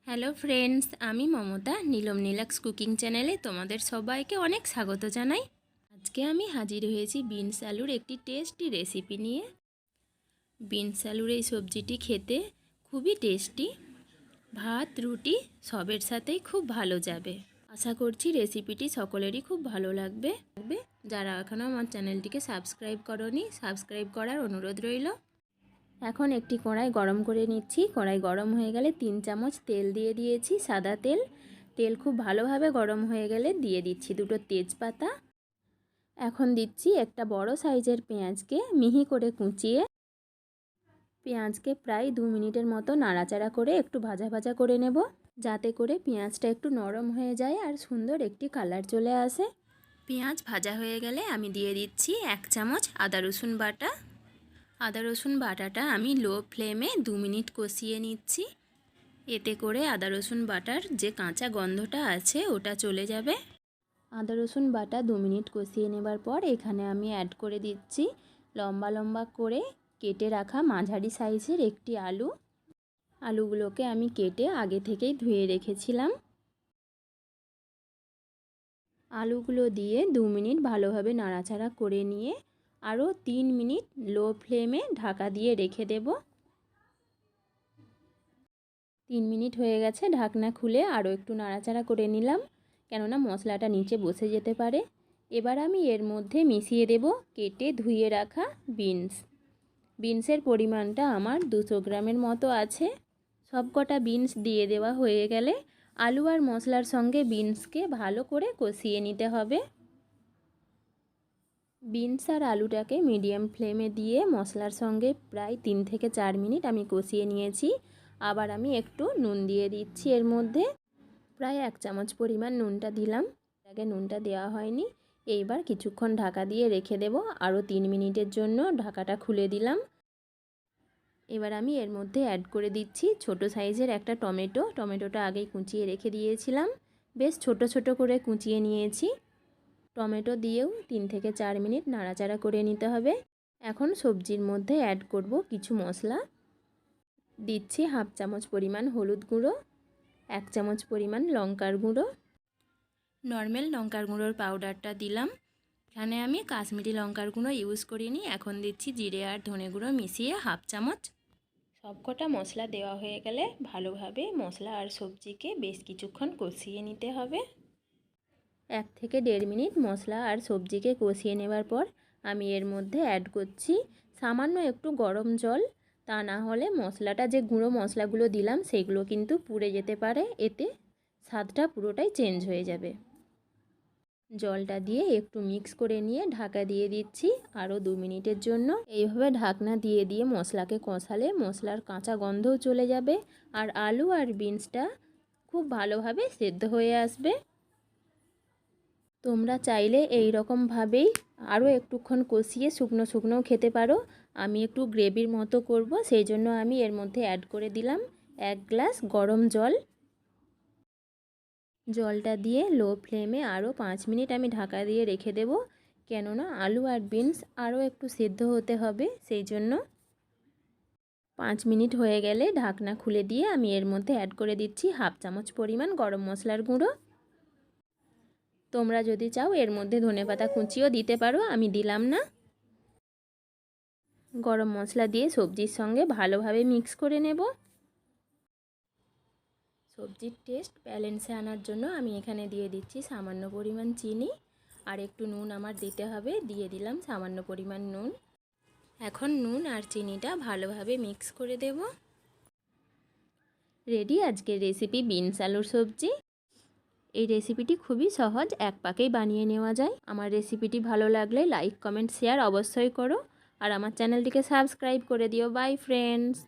Hello friends, আমি Mamata Neelam নীলাক্স cooking চ্যানেলে তোমাদের সবাইকে অনেক স্বাগত জানাই। আজকে আমি হাজির হয়েছি বিনস আলুর একটি টেস্টি রেসিপি নিয়ে। বিনস আলুর এই সবজিটি খেতে খুবই টেস্টি, ভাত রুটি সবের সাথেই খুব ভালো যাবে। আশা করছি রেসিপিটি সকলেরই খুব ভালো লাগবে। যারা এখনও আমার চ্যানেলটিকে সাবস্ক্রাইব করোনি, সাবস্ক্রাইব করার অনুরোধ রইল। এখন একটি কড়াই গরম করে নিচ্ছি। কড়াই গরম হয়ে গেলে 3 চামচ তেল দিয়ে দিয়েছি, সাদা তেল। তেল খুব ভালোভাবে গরম হয়ে গেলে দিয়ে দিচ্ছি 2টো তেজপাতা। এখন দিচ্ছি একটা বড় সাইজের পেঁয়াজকে মিহি করে কুচিয়ে। পেঁয়াজকে প্রায় 2 মিনিটের মতো নাড়াচাড়া করে একটু ভাজা ভাজা করে নেব, যাতে করে পেঁয়াজটা একটু নরম হয়ে যায় আর সুন্দর একটি কালার চলে আসে। পেঁয়াজ ভাজা হয়ে গেলে আমি দিয়ে দিচ্ছি 1 চামচ আদা রসুন বাটা। আদা রসুন বাটাটা আমি লো ফ্লেমে 2 মিনিট কষিয়ে নিচ্ছি। এতে করে আদা রসুন বাটার যে কাঁচা গন্ধটা আছে ওটা চলে যাবে। আদা রসুন বাটা 2 মিনিট কষিয়ে নেবার পর এখানে আমি অ্যাড করে দিচ্ছি লম্বা লম্বা করে কেটে রাখা মাঝারি সাইজের একটি আলু। আলুগুলোকে আমি কেটে আগে থেকেই ধুয়ে রেখেছিলাম। আলুগুলো দিয়ে 2 মিনিট ভালোভাবে নাড়াচাড়া করে নিয়ে আরও 3 মিনিট লো ফ্লেমে ঢাকা দিয়ে রেখে দেব। 3 মিনিট হয়ে গেছে, ঢাকনা খুলে আরও একটু নাড়াচাড়া করে নিলাম, কেননা মশলাটা নিচে বসে যেতে পারে। এবার আমি এর মধ্যে মিশিয়ে দেব কেটে ধুয়ে রাখা বিনসের পরিমাণটা আমার 200 গ্রামের মতো আছে। সবকটা বিনস দিয়ে দেওয়া হয়ে গেলে আলু আর মশলার সঙ্গে বিনসকে ভালো করে কষিয়ে নিতে হবে। বিনস আর আলুটাকে মিডিয়াম ফ্লেমে দিয়ে মশলার সঙ্গে প্রায় 3 থেকে 4 মিনিট আমি কষিয়ে নিয়েছি। আবার আমি একটু নুন দিয়ে দিচ্ছি এর মধ্যে, প্রায় 1 চামচ পরিমাণ নুনটা দিলাম। আগে নুনটা দেওয়া হয়নি। এইবার কিছুক্ষণ ঢাকা দিয়ে রেখে দেব, আরও 3 মিনিটের জন্য ঢাকাটা খুলে দিলাম। এবার আমি এর মধ্যে অ্যাড করে দিচ্ছি ছোট সাইজের একটা টমেটোটা আগেই কুচিয়ে রেখে দিয়েছিলাম, বেশ ছোট ছোট করে কুচিয়ে নিয়েছি। টমেটো দিয়েও 3 থেকে 4 মিনিট নাড়াচাড়া করে নিতে হবে। এখন সবজির মধ্যে অ্যাড করব কিছু মশলা। দিচ্ছি 1/2 চামচ পরিমাণ হলুদ গুঁড়ো, 1 চামচ পরিমাণ লঙ্কার গুঁড়ো, নর্মাল লঙ্কার গুঁড়োর পাউডারটা দিলাম। এখানে আমি কাশ্মীরি লঙ্কার গুঁড়ো ইউজ করিনি। এখন দিচ্ছি জিরে আর ধনে গুঁড়ো মিশিয়ে 1/2 চামচ। সবকটা মশলা দেওয়া হয়ে গেলে ভালোভাবে মশলা আর সবজিকে বেশ কিছুক্ষণ কষিয়ে নিতে হবে। 1 থেকে 1.5 মিনিট মশলা আর সবজিকে কষিয়ে নেবার পর আমি এর মধ্যে অ্যাড করছি সামান্য একটু গরম জল। তা না হলে মশলাটা যে গুঁড়ো মশলাগুলো দিলাম সেগুলো কিন্তু পুড়ে যেতে পারে, এতে স্বাদটা পুরোটাই চেঞ্জ হয়ে যাবে। জলটা দিয়ে একটু মিক্স করে নিয়ে ঢাকা দিয়ে দিচ্ছি আরও 2 মিনিটের জন্য। এইভাবে ঢাকনা দিয়ে দিয়ে মশলাকে কষালে মশলার কাঁচা গন্ধও চলে যাবে আর আলু আর বিনসটা খুব ভালোভাবে সেদ্ধ হয়ে আসবে। তোমরা চাইলে এই রকমভাবেই আরও একটুক্ষণ কষিয়ে শুকনো শুকনোও খেতে পারো। আমি একটু গ্রেভির মতো করব, সেই জন্য আমি এর মধ্যে অ্যাড করে দিলাম 1 গ্লাস গরম জল। জলটা দিয়ে লো ফ্লেমে আরও 5 মিনিট আমি ঢাকা দিয়ে রেখে দেব, কেননা আলু আর বিনস আরও একটু সেদ্ধ হতে হবে, সেই জন্য। 5 মিনিট হয়ে গেলে ঢাকনা খুলে দিয়ে আমি এর মধ্যে অ্যাড করে দিচ্ছি 1/2 চামচ পরিমাণ গরম মশলার গুঁড়ো। তোমরা যদি চাও এর মধ্যে ধনেপাতা কুচিও দিতে পারো, আমি দিলাম না। গরম মশলা দিয়ে সবজির সঙ্গে ভালোভাবে মিক্স করে নেব। সবজির টেস্ট ব্যালেন্সে আনার জন্য আমি এখানে দিয়ে দিচ্ছি সামান্য পরিমাণ চিনি, আর একটু নুন আমার দিতে হবে, দিয়ে দিলাম সামান্য পরিমাণ নুন। এখন নুন আর চিনিটা ভালোভাবে মিক্স করে দেব। রেডি আজকের রেসিপি বিনস আলুর সবজি। এই রেসিপিটি খুবই সহজ, এক পাকেই বানিয়ে নেওয়া যায়। আমার রেসিপিটি ভালো লাগলে লাইক কমেন্ট শেয়ার অবশ্যই করো, আর আমার চ্যানেলটিকে সাবস্ক্রাইব করে দিও। By friends.